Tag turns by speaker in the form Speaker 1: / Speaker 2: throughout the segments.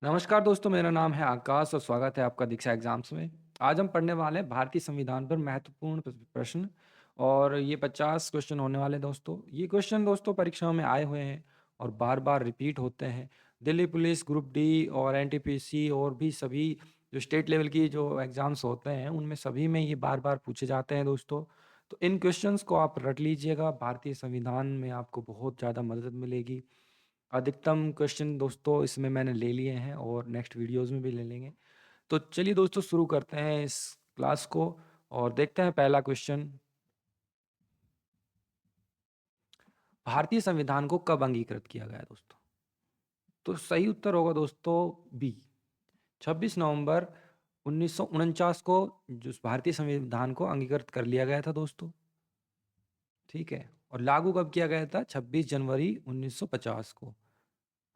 Speaker 1: नमस्कार दोस्तों, मेरा नाम है आकाश और स्वागत है आपका दीक्षा एग्जाम्स में। आज हम पढ़ने वाले हैं भारतीय संविधान पर महत्वपूर्ण प्रश्न और ये 50 क्वेश्चन होने वाले हैं दोस्तों। ये क्वेश्चन दोस्तों परीक्षाओं में आए हुए हैं और बार-बार रिपीट होते हैं। दिल्ली पुलिस, ग्रुप डी और एनटीपीसी और भी सभी जो स्टेट लेवल की जो एग्ज़ाम्स होते हैं, उनमें सभी में ये बार-बार पूछे जाते हैं दोस्तों। तो इन क्वेश्चंस को आप रट लीजिएगा, भारतीय संविधान में आपको बहुत ज़्यादा मदद मिलेगी। अधिकतम क्वेश्चन दोस्तों इसमें मैंने ले लिए हैं और नेक्स्ट वीडियोस में भी ले लेंगे। तो चलिए दोस्तों शुरू करते हैं इस क्लास को और देखते हैं पहला क्वेश्चन। भारतीय संविधान को कब अंगीकृत किया गया दोस्तों? तो सही उत्तर होगा दोस्तों बी। 26 नवंबर 1949 को जो भारतीय संविधान को अंगीकृत कर लिया गया था दोस्तों। ठीक है। और लागू कब किया गया था? 26 जनवरी 1950 को।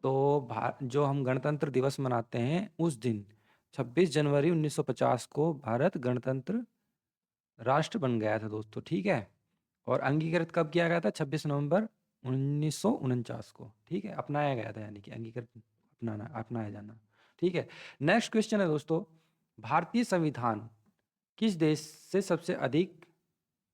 Speaker 1: तो जो हम गणतंत्र दिवस मनाते हैं उस दिन 26 जनवरी 1950 को भारत गणतंत्र राष्ट्र बन गया था दोस्तों। ठीक है। और अंगीकृत कब किया गया था? 26 नवंबर 1949 को। ठीक है, अपनाया गया था, यानी कि अंगीकृत अपनाना अपनाया जाना। ठीक है। नेक्स्ट क्वेश्चन है दोस्तों, भारतीय संविधान किस देश से सबसे अधिक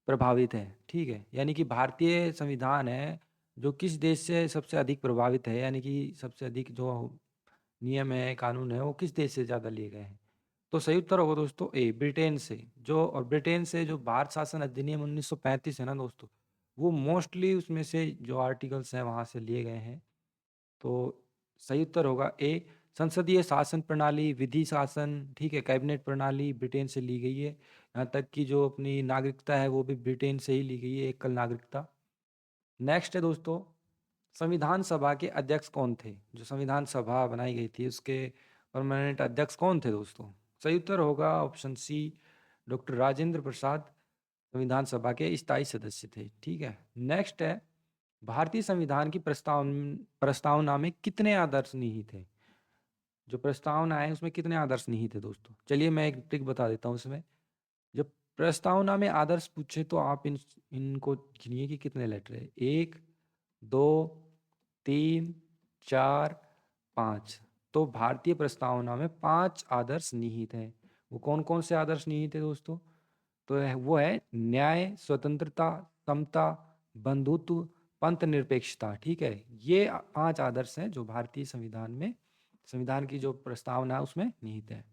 Speaker 1: प्रभावित है? ठीक है, यानी कि भारतीय संविधान है जो किस देश से सबसे अधिक प्रभावित है, यानी कि सबसे अधिक जो नियम है, कानून है, वो किस देश से ज़्यादा लिए गए हैं? तो सही उत्तर होगा दोस्तों ए, ब्रिटेन से। जो और ब्रिटेन से जो भारत शासन अधिनियम 1935 है ना दोस्तों, वो मोस्टली उसमें से जो आर्टिकल्स हैं वहाँ से लिए गए हैं। तो सही उत्तर होगा ए, संसदीय शासन प्रणाली, विधि शासन, ठीक है, कैबिनेट प्रणाली ब्रिटेन से ली गई है। यहाँ तक कि जो अपनी नागरिकता है वो भी ब्रिटेन से ही ली गई है, एकल नागरिकता। नेक्स्ट है दोस्तों, संविधान सभा के अध्यक्ष कौन थे? जो संविधान सभा बनाई गई थी उसके परमानेंट अध्यक्ष कौन थे दोस्तों? सही उत्तर होगा option C, doctor Rajendra Prasad संविधान सभा के स्थायी सदस्य थे। ठीक है। नेक्स्ट है, भारतीय संविधान की प्रस्तावना में कितने आदर्श निहित थे? जो प्रस्तावना है उसमें कितने आदर्श निहित थे दोस्तों? चलिए मैं एक ट्रिक बता देता हूँ इसमें। जब प्रस्तावना में आदर्श पूछे तो आप इनको गिनिए कि कितने लेटर है। 1, 2, 3, 4, 5। तो भारतीय प्रस्तावना में 5 आदर्श निहित हैं। वो कौन-कौन से आदर्श निहित है दोस्तों? तो वो है न्याय, स्वतंत्रता, समता, बंधुत्व, पंथ निरपेक्षता। ठीक है। ये 5 आदर्श हैं जो भारतीय संविधान में संविधान की जो प्रस्तावना है उसमें निहित है।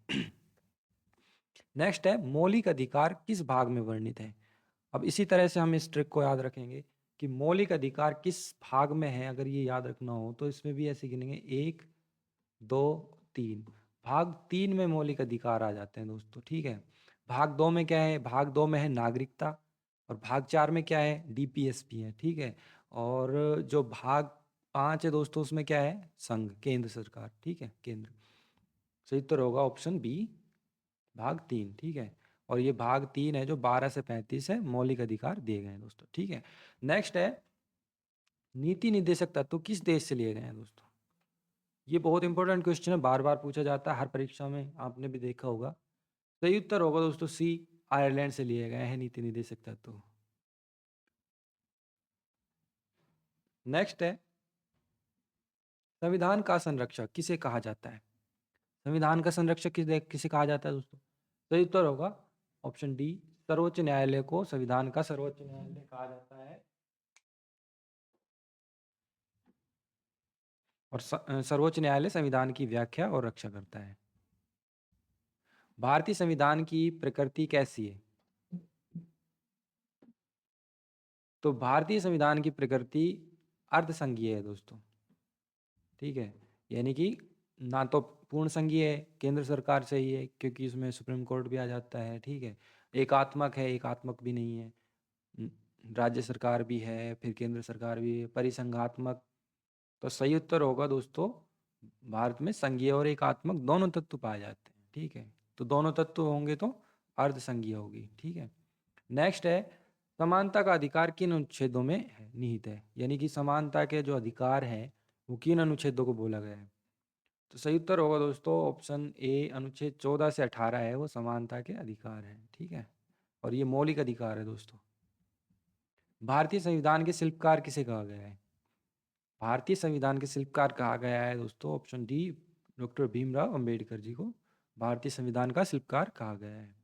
Speaker 1: नेक्स्ट है, मौलिक अधिकार किस भाग में वर्णित है? अब इसी तरह से हम इस ट्रिक को याद रखेंगे कि मौलिक अधिकार किस भाग में है। अगर ये याद रखना हो तो इसमें भी ऐसे गिनेंगे 1, 2, 3। भाग 3 में मौलिक अधिकार आ जाते हैं दोस्तों। ठीक है। भाग 2 में क्या है? भाग 2 में है नागरिकता और भाग 4 में क्या है? डीपीएसपी है। ठीक है। और जो भाग 5 है दोस्तों उसमें क्या है? संघ, केंद्र सरकार। ठीक है, केंद्र। सही उत्तर होगा ऑप्शन बी, भाग 3। ठीक है। और ये भाग 3 है जो 12 से 35 है, मौलिक अधिकार दिए गए हैं दोस्तों। ठीक है। नेक्स्ट है, नीति निर्देशक तत्व किस देश से लिए गए हैं दोस्तों? ये बहुत इंपॉर्टेंट क्वेश्चन है, बार-बार पूछा जाता है हर परीक्षा में, आपने भी देखा होगा। सही उत्तर होगा दोस्तों सी, आयरलैंड से लिए गए हैं नीति निर्देशक तत्व। नेक्स्ट है, संविधान का संरक्षक किसे कहा जाता है? संविधान का संरक्षक किसे कहा जाता है दोस्तों? सही उत्तर होगा ऑप्शन डी, सर्वोच्च न्यायालय को संविधान का सर्वोच्च न्यायालय कहा जाता है। और सर्वोच्च न्यायालय संविधान की व्याख्या और रक्षा करता है। भारतीय संविधान की प्रकृति कैसी है? तो भारतीय संविधान की प्रकृति अर्धसंघीय है दोस्तों। ठीक है। यानी कि ना तो पूर्ण संघीय है, केंद्र सरकार से ही है क्योंकि उसमें सुप्रीम कोर्ट भी आ जाता है। ठीक है। एकात्मक है, एकात्मक भी नहीं है। न- राज्य सरकार भी है, फिर केंद्र सरकार भी है, परिसंघात्मक। तो सही उत्तर होगा दोस्तों, भारत में संघीय और एकात्मक दोनों तत्व पाए जाते हैं। ठीक है। तो दोनों तत्व होंगे तो अर्धसंघीय होगी। ठीक है। नेक्स्ट है, समानता का अधिकार किन अनुच्छेदों में निहित है? यानी कि समानता के जो अधिकार हैं वो किन अनुच्छेदों को बोला गया है? तो सही उत्तर होगा दोस्तों ऑप्शन ए, अनुच्छेद 14 से 18 है, वो समानता के अधिकार है। ठीक है। और ये मौलिक अधिकार है दोस्तों। भारतीय संविधान के शिल्पकार किसे कहा गया है? भारतीय संविधान के शिल्पकार कहा गया है दोस्तों option D, doctor Bhimrao Ambedkar ji को भारतीय संविधान का शिल्पकार कहा गया है,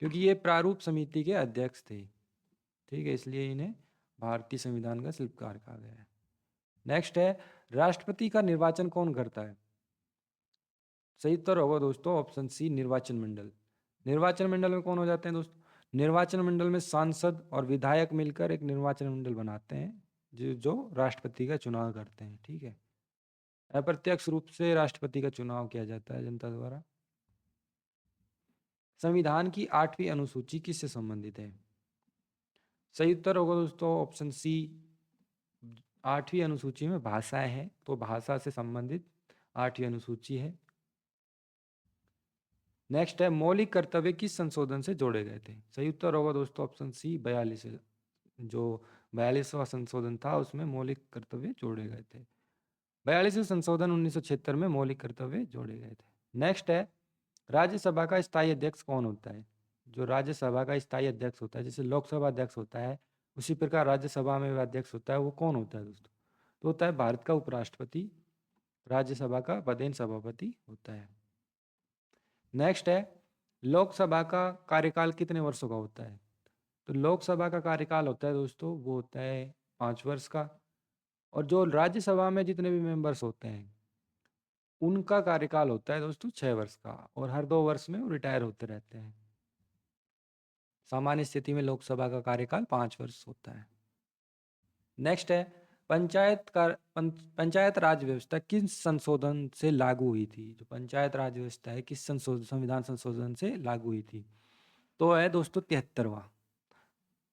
Speaker 1: क्योंकि ये प्रारूप समिति के अध्यक्ष थे। ठीक है, इसलिए इन्हें भारतीय संविधान का शिल्पकार कहा गया है। नेक्स्ट है, राष्ट्रपति का निर्वाचन कौन करता है? सही उत्तर होगा दोस्तों ऑप्शन सी, निर्वाचन मंडल। निर्वाचन मंडल में कौन हो जाते हैं दोस्तों? निर्वाचन मंडल में सांसद और विधायक मिलकर एक निर्वाचन मंडल बनाते हैं जो राष्ट्रपति का चुनाव करते हैं। ठीक है, अप्रत्यक्ष रूप से राष्ट्रपति का चुनाव किया जाता है जनता द्वारा। संविधान की 8वीं अनुसूची किससे संबंधित है? सही उत्तर होगा दोस्तों ऑप्शन सी, 8वीं अनुसूची में भाषाएं हैं, तो भाषा से संबंधित 8वीं अनुसूची है। नेक्स्ट है, मौलिक कर्तव्य किस संशोधन से जोड़े गए थे? सही उत्तर होगा दोस्तों ऑप्शन सी, 42। जो 42वां संशोधन था उसमें मौलिक कर्तव्य जोड़े गए थे। 42वें संशोधन 1976 में मौलिक कर्तव्य जोड़े गए थे। नेक्स्ट है, राज्यसभा का स्थायी अध्यक्ष कौन होता है? जो राज्यसभा का स्थायी अध्यक्ष होता है, जैसे लोकसभा अध्यक्ष होता है उसी प्रकार राज्यसभा में अध्यक्ष होता है, वो कौन होता है दोस्तों? तो होता है भारत का उपराष्ट्रपति, राज्यसभा का पदेन सभापति होता है। नेक्स्ट है, लोकसभा का कार्यकाल कितने वर्षों का होता है? तो लोकसभा का कार्यकाल होता है दोस्तों, वो होता है 5 वर्ष का। और जो राज्यसभा में जितने भी मेंबर्स होते हैं उनका कार्यकाल होता है दोस्तों 6 वर्ष का, और हर 2 वर्ष में वो रिटायर होते रहते हैं। सामान्य स्थिति में लोकसभा का कार्यकाल 5 वर्ष होता है। नेक्स्ट है, पंचायत राज व्यवस्था किस संशोधन से लागू हुई थी? जो पंचायत राज व्यवस्था है किस संविधान संशोधन से लागू हुई थी? तो है दोस्तों 73वां।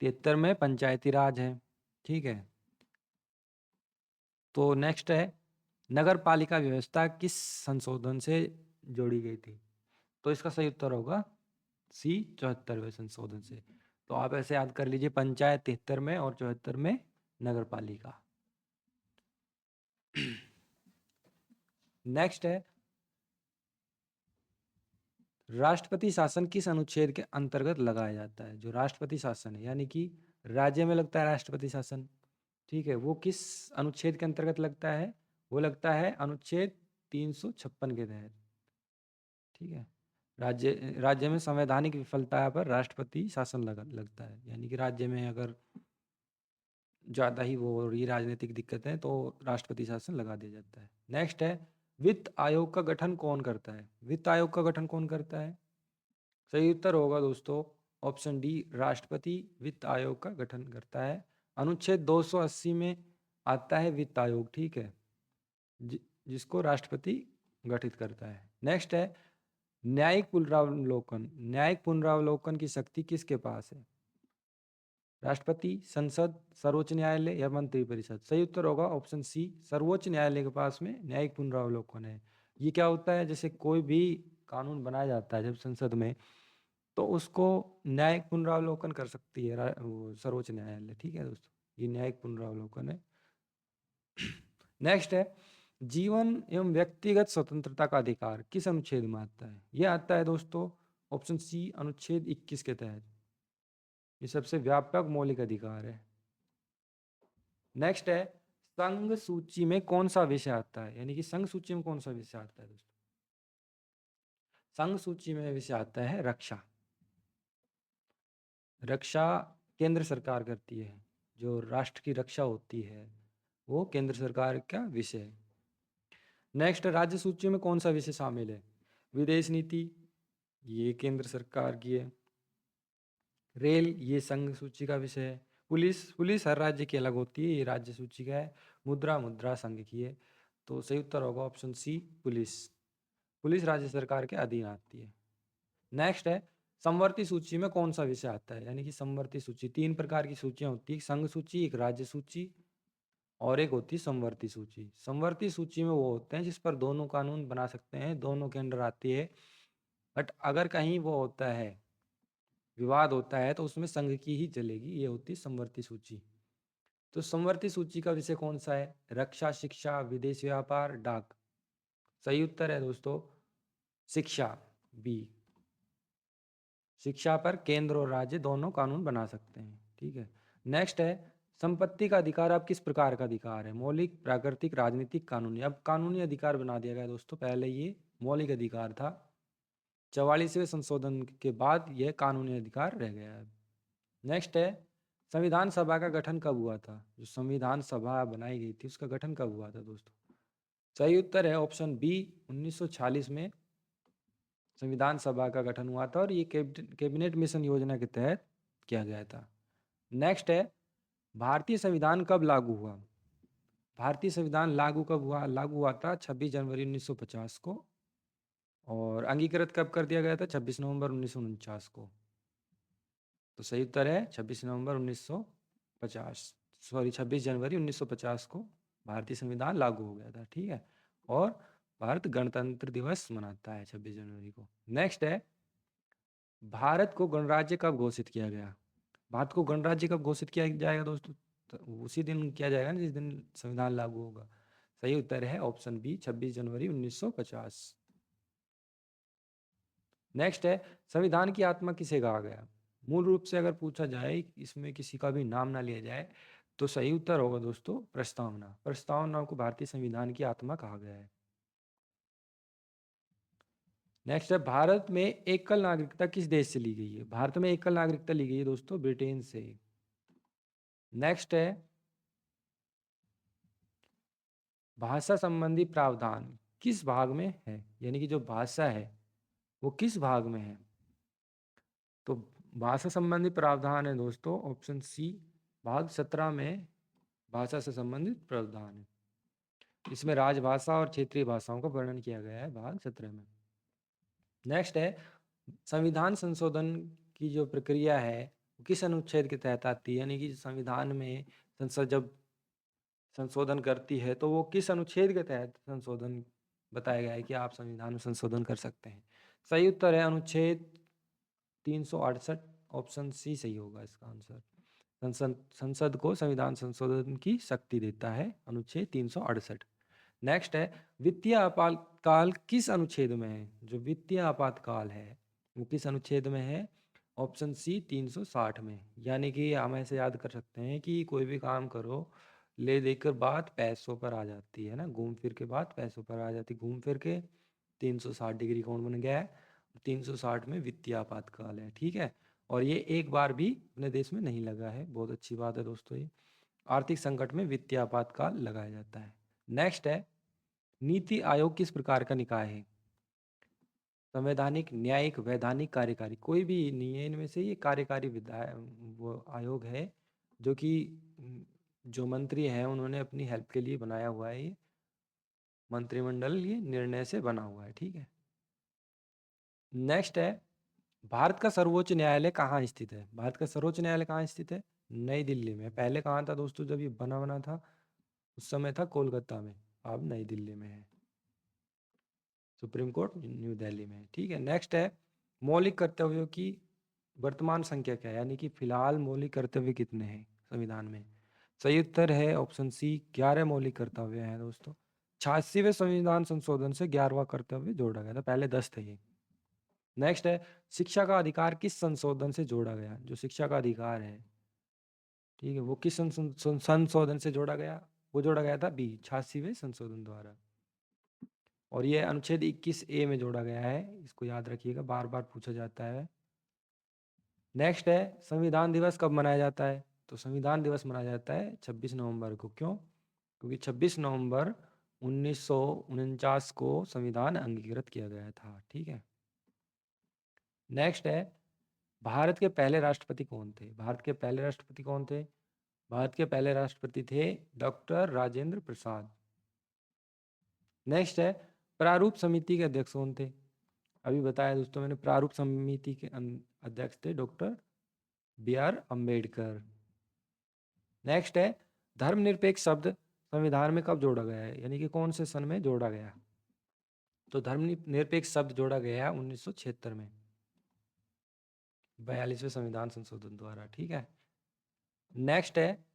Speaker 1: 73 में पंचायती राज है। ठीक है, तो नेक्स्ट है, नगर पालिका व्यवस्था किस संशोधन से जोड़ी गई थी? तो इसका सही उत्तर होगा सी, 74वें संशोधन से। तो आप ऐसे याद कर लीजिए, पंचायत 73 में और 74 में नगर पालिका। नेक्स्ट है, राष्ट्रपति शासन किस अनुच्छेद के अंतर्गत लगाया जाता है? जो राष्ट्रपति शासन है, यानी कि राज्य में लगता है राष्ट्रपति शासन, ठीक है, वो किस अनुच्छेद के अंतर्गत लगता है? वो लगता है अनुच्छेद 356 के तहत। ठीक है, राज्य में संवैधानिक विफलता पर राष्ट्रपति शासन लगता है, यानी कि राज्य में अगर ज़्यादा ही वो हो रही राजनीतिक दिक्कतें तो राष्ट्रपति शासन लगा दिया जाता है। नेक्स्ट है, वित्त आयोग का गठन कौन करता है? वित्त आयोग का गठन कौन करता है? सही उत्तर होगा दोस्तों ऑप्शन डी, राष्ट्रपति वित्त आयोग का गठन करता है। अनुच्छेद 280 में आता है वित्त आयोग। ठीक है, जिसको राष्ट्रपति गठित करता है। नेक्स्ट है, न्यायिक पुनरावलोकन। न्यायिक पुनरावलोकन की शक्ति किसके पास है? राष्ट्रपति, संसद, सर्वोच्च न्यायालय या मंत्री परिषद? सही उत्तर होगा ऑप्शन सी, सर्वोच्च न्यायालय के पास में न्यायिक पुनरावलोकन है। ये क्या होता है, जैसे कोई भी कानून बनाया जाता है जब संसद में, तो उसको न्यायिक पुनरावलोकन कर सकती है सर्वोच्च न्यायालय। ठीक है दोस्तों, ये न्यायिक पुनरावलोकन है। नेक्स्ट है, जीवन एवं व्यक्तिगत स्वतंत्रता का अधिकार किस अनुच्छेद में आता है? यह आता है दोस्तों ऑप्शन सी, अनुच्छेद 21 के तहत। ये सबसे व्यापक मौलिक अधिकार है। नेक्स्ट है, संघ सूची में कौन सा विषय आता है? यानी कि संघ सूची में कौन सा विषय आता है दोस्तों? संघ सूची में विषय आता है रक्षा। रक्षा केंद्र सरकार करती है, जो राष्ट्र की रक्षा होती है वो केंद्र सरकार का विषय है। नेक्स्ट, राज्य सूची में कौन सा विषय शामिल है? विदेश नीति, ये केंद्र सरकार की है। रेल, ये संघ सूची का विषय है। पुलिस हर राज्य की अलग होती है, ये राज्य सूची का है। मुद्रा संघ की है। तो सही उत्तर होगा ऑप्शन सी, पुलिस राज्य सरकार के अधीन आती है। नेक्स्ट है, समवर्ती सूची में कौन सा विषय आता है? यानी कि समवर्ती सूची, 3 प्रकार की सूचियां होती है, संघ सूची, एक राज्य सूची और एक होती है समवर्ती सूची। समवर्ती सूची में वो होते हैं जिस पर दोनों कानून बना सकते हैं, दोनों के अंडर आती है। बट अगर कहीं वो होता है, विवाद होता है, तो उसमें संघ की ही चलेगी, ये होती है समवर्ती सूची। तो समवर्ती सूची का विषय कौन सा है? रक्षा, शिक्षा, विदेश व्यापार, डाक। सही उत्तर है दोस्तों शिक्षा, बी। शिक्षा पर केंद्र और राज्य दोनों कानून बना सकते हैं। ठीक है, नेक्स्ट है, संपत्ति का अधिकार अब किस प्रकार का अधिकार है? मौलिक, प्राकृतिक, राजनीतिक, कानूनी? अब कानूनी अधिकार बना दिया गया दोस्तों, पहले ये मौलिक अधिकार था। 44वें संशोधन के बाद यह कानूनी अधिकार रह गया है। नेक्स्ट है, संविधान सभा का गठन कब हुआ था? जो संविधान सभा बनाई गई थी उसका गठन कब हुआ था दोस्तों? सही उत्तर है ऑप्शन बी, 1946 में संविधान सभा का गठन हुआ था और ये कैबिनेट मिशन योजना के तहत किया गया था। नेक्स्ट है, भारतीय संविधान कब लागू हुआ? भारतीय संविधान लागू कब हुआ? लागू हुआ था 26 जनवरी 1950 को, और अंगीकृत कब कर दिया गया था? 26 नवंबर 1949 को। तो सही उत्तर है 26 नवंबर 1950, सॉरी 26 जनवरी 1950 को भारतीय संविधान लागू हो गया था। ठीक है, और भारत गणतंत्र दिवस मनाता है 26 जनवरी को। नेक्स्ट है, भारत को गणराज्य कब घोषित किया गया? भारत को गणराज्य कब घोषित किया जाएगा दोस्तों? तो उसी दिन किया जाएगा ना जिस दिन संविधान लागू होगा। सही उत्तर है ऑप्शन बी, 26 जनवरी 1950। नेक्स्ट है, संविधान की आत्मा किसे कहा गया? मूल रूप से अगर पूछा जाए, इसमें किसी का भी नाम ना लिया जाए, तो सही उत्तर होगा दोस्तों प्रस्तावना। प्रस्तावना को भारतीय संविधान की आत्मा कहा गया है। नेक्स्ट है, भारत में एकल नागरिकता किस देश से ली गई है? भारत में एकल नागरिकता ली गई है दोस्तों ब्रिटेन से। नेक्स्ट है, भाषा संबंधी प्रावधान किस भाग में है? यानी कि जो भाषा है वो किस भाग में है? तो भाषा संबंधी प्रावधान है दोस्तों ऑप्शन सी, भाग 17 में भाषा से संबंधित प्रावधान है। इसमें राजभाषा और क्षेत्रीय भाषाओं का वर्णन किया गया है भाग 17 में। नेक्स्ट है, संविधान संशोधन की जो प्रक्रिया है वो किस अनुच्छेद के तहत आती है? यानी कि संविधान में संसद जब संशोधन करती है तो वो किस अनुच्छेद के तहत संशोधन बताया गया है कि आप संविधान में संशोधन कर सकते हैं? सही उत्तर है अनुच्छेद 368, ऑप्शन सी सही होगा इसका आंसर। संसद को संविधान संशोधन की शक्ति देता है अनुच्छेद 368। नेक्स्ट है, वित्तीय आपातकाल किस अनुच्छेद में है? जो वित्तीय आपातकाल है वो किस अनुच्छेद में है? ऑप्शन सी 360 में। यानी कि हम ऐसे याद कर सकते हैं कि कोई भी काम करो, ले देकर बात पैसों पर आ जाती है ना, घूम फिर के बात पैसों पर आ जाती, घूम फिर के 360 डिग्री कोण बन गया है। 360 में वित्तीय आपातकाल है। ठीक है, और ये एक बार भी अपने देश में नहीं लगा है, बहुत अच्छी बात है दोस्तों। ये आर्थिक संकट में वित्तीय आपातकाल लगाया जाता है। नेक्स्ट है, नीति आयोग किस प्रकार का निकाय है? संवैधानिक, न्यायिक, वैधानिक, कार्यकारी, कोई भी नहीं है इनमें से। ये कार्यकारी वो आयोग है जो कि जो मंत्री हैं उन्होंने अपनी हेल्प के लिए बनाया हुआ है। ये मंत्रिमंडल ये निर्णय से बना हुआ है। ठीक है, नेक्स्ट है, भारत का सर्वोच्च न्यायालय कहाँ स्थित है? भारत का सर्वोच्च न्यायालय कहाँ स्थित है? नई दिल्ली में। पहले कहाँ था दोस्तों? जब ये बना था उस समय था कोलकाता में, अब नई दिल्ली में है। सुप्रीम कोर्ट न्यू दिल्ली में है। ठीक है, नेक्स्ट है, मौलिक कर्तव्यों की वर्तमान संख्या क्या है? यानी कि फिलहाल मौलिक कर्तव्य कितने हैं संविधान में? सही उत्तर है ऑप्शन सी, 11 मौलिक कर्तव्य हैं दोस्तों। 86वें संविधान संशोधन से 11वां कर्तव्य जोड़ा गया था, पहले 10 थे ये। नेक्स्ट है, शिक्षा का अधिकार किस संशोधन से जोड़ा गया? जो शिक्षा का अधिकार है, ठीक है, वो किस संशोधन से जोड़ा गया? वो जोड़ा गया था बी, 86वें संशोधन द्वारा। और ये अनुच्छेद 21A में जोड़ा गया है, इसको याद रखिएगा, बार बार पूछा जाता है। नेक्स्ट है, संविधान दिवस कब मनाया जाता है? तो संविधान दिवस मनाया जाता है 26 नवंबर को। क्यों? क्योंकि 26 नवंबर 1949 को संविधान अंगीकृत किया गया था। ठीक है, नेक्स्ट है, भारत के पहले राष्ट्रपति कौन थे? भारत के पहले राष्ट्रपति कौन थे? भारत के पहले राष्ट्रपति थे डॉक्टर राजेंद्र प्रसाद। नेक्स्ट है, प्रारूप समिति के अध्यक्ष कौन थे? अभी बताया दोस्तों मैंने, प्रारूप समिति के अध्यक्ष थे डॉक्टर B.R. अम्बेडकर। नेक्स्ट है, धर्मनिरपेक्ष शब्द संविधान में कब जोड़ा गया है? यानी कि कौन से सन में जोड़ा गया? तो धर्मनिरपेक्ष शब्द जोड़ा गया 1976 में, 42वें संविधान संशोधन द्वारा। ठीक है, नेक्स्ट है,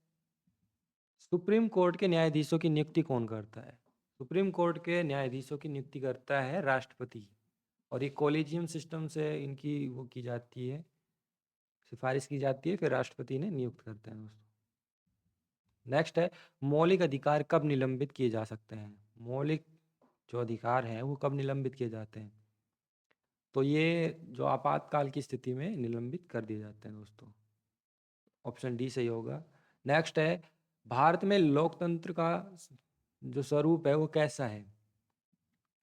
Speaker 1: सुप्रीम कोर्ट के न्यायाधीशों की नियुक्ति कौन करता है? सुप्रीम कोर्ट के न्यायाधीशों की नियुक्ति करता है राष्ट्रपति, और ये कॉलेजियम सिस्टम से इनकी वो की जाती है, सिफारिश की जाती है, फिर राष्ट्रपति ने नियुक्त करते हैं दोस्तों। नेक्स्ट है, मौलिक अधिकार कब निलंबित किए जा सकते हैं? मौलिक जो अधिकार हैं वो कब निलंबित किए जाते हैं? तो ये जो आपातकाल की स्थिति में निलंबित कर दिए जाते हैं दोस्तों। ऑप्शन डी सही होगा। नेक्स्ट है, भारत में लोकतंत्र का जो स्वरूप है वो कैसा है?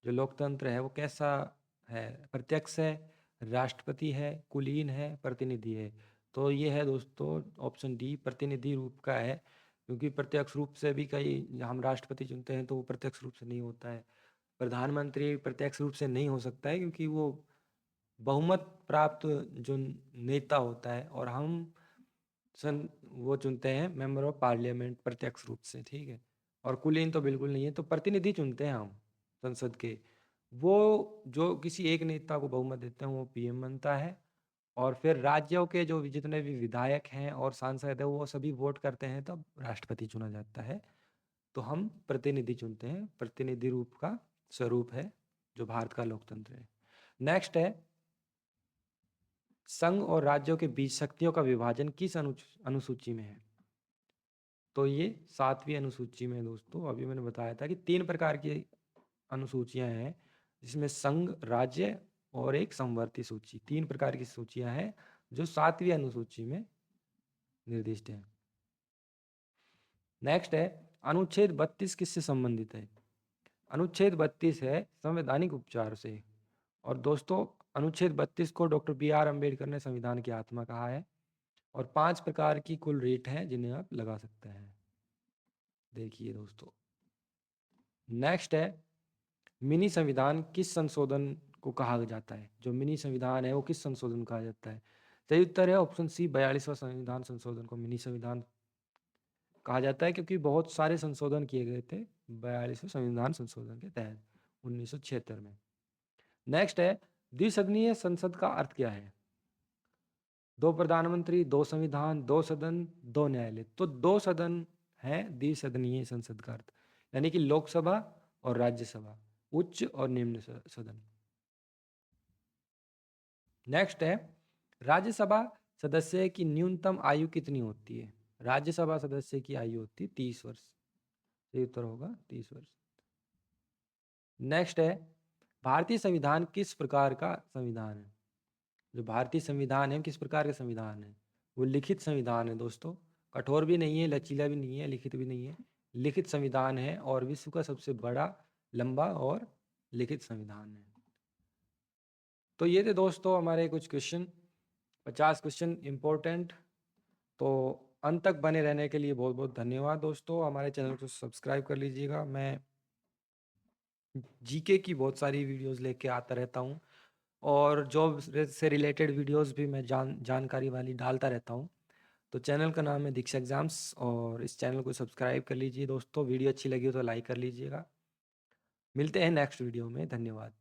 Speaker 1: जो लोकतंत्र है वो कैसा है? प्रत्यक्ष है, राष्ट्रपति है, कुलीन है, प्रतिनिधि है। तो ये है दोस्तों ऑप्शन डी, प्रतिनिधि रूप का है, क्योंकि प्रत्यक्ष रूप से भी कई हम राष्ट्रपति चुनते हैं तो वो प्रत्यक्ष रूप से नहीं होता है। प्रधानमंत्री प्रत्यक्ष रूप से नहीं हो सकता है, क्योंकि वो बहुमत प्राप्त जो नेता होता है, और हम सन वो चुनते हैं मेंबर ऑफ पार्लियामेंट प्रत्यक्ष रूप से, ठीक है। और कुलीन तो बिल्कुल नहीं है, तो प्रतिनिधि चुनते हैं हम संसद के। वो जो किसी एक नेता को बहुमत देते हैं वो पीएम बनता है, और फिर राज्यों के जो जितने भी विधायक हैं और सांसद हैं वो सभी वोट करते हैं, तब राष्ट्रपति चुना जाता है। तो हम प्रतिनिधि चुनते हैं, प्रतिनिधि रूप का स्वरूप है जो भारत का लोकतंत्र है। नेक्स्ट है, संघ और राज्यों के बीच शक्तियों का विभाजन किस अनुसूची में है? तो ये 7वीं अनुसूची में दोस्तों। अभी मैंने बताया था कि 3 प्रकार की अनुसूचियां हैं, जिसमें संघ, राज्य और एक समवर्ती सूची। 3 प्रकार की सूचियां हैं जो 7वीं अनुसूची में निर्दिष्ट है। नेक्स्ट है, अनुच्छेद 32 किससे संबंधित है? अनुच्छेद 32 है संवैधानिक उपचार से। और दोस्तों अनुच्छेद 32 को डॉक्टर बी.आर. अम्बेडकर ने संविधान की आत्मा कहा है। और 5 प्रकार की कुल रेट हैं जिन्हें आप लगा सकते हैं। देखिए दोस्तों, नेक्स्ट है, मिनी संविधान किस संशोधन को कहा जाता है? जो मिनी संविधान है वो किस संशोधन को कहा जाता है? सही उत्तर है ऑप्शन सी, 42वां संविधान संशोधन को मिनी संविधान कहा जाता है, क्योंकि बहुत सारे संशोधन किए गए थे 42वें संविधान संशोधन के तहत 1976 में। नेक्स्ट है, द्विसदनीय संसद का अर्थ क्या है? 2 प्रधानमंत्री, 2 संविधान, 2 सदन, 2 न्यायालय। तो 2 सदन है द्विसदनीय संसद का अर्थ, यानी कि लोकसभा और राज्यसभा, उच्च और निम्न सदन। नेक्स्ट है, राज्यसभा सदस्य की न्यूनतम आयु कितनी होती है? राज्यसभा सदस्य की आयु होती है 30 वर्ष। सही उत्तर होगा 30 वर्ष। नेक्स्ट है, भारतीय संविधान किस प्रकार का संविधान है? जो भारतीय संविधान है किस प्रकार का संविधान है? वो लिखित संविधान है दोस्तों। कठोर भी नहीं है, लचीला भी नहीं है, लिखित भी नहीं है। लिखित संविधान है और विश्व का सबसे बड़ा, लंबा और लिखित संविधान है। तो ये थे दोस्तों हमारे कुछ क्वेश्चन, 50 क्वेश्चन इंपॉर्टेंट। तो अंत तक बने रहने के लिए बहुत बहुत धन्यवाद दोस्तों। हमारे चैनल को सब्सक्राइब कर लीजिएगा। मैं जीके की बहुत सारी वीडियोस लेके आता रहता हूँ, और जॉब से रिलेटेड वीडियोस भी मैं जानकारी वाली डालता रहता हूँ। तो चैनल का नाम है दीक्षा एग्जाम्स, और इस चैनल को सब्सक्राइब कर लीजिए दोस्तों। वीडियो अच्छी लगी हो तो लाइक कर लीजिएगा। मिलते हैं नेक्स्ट वीडियो में। धन्यवाद।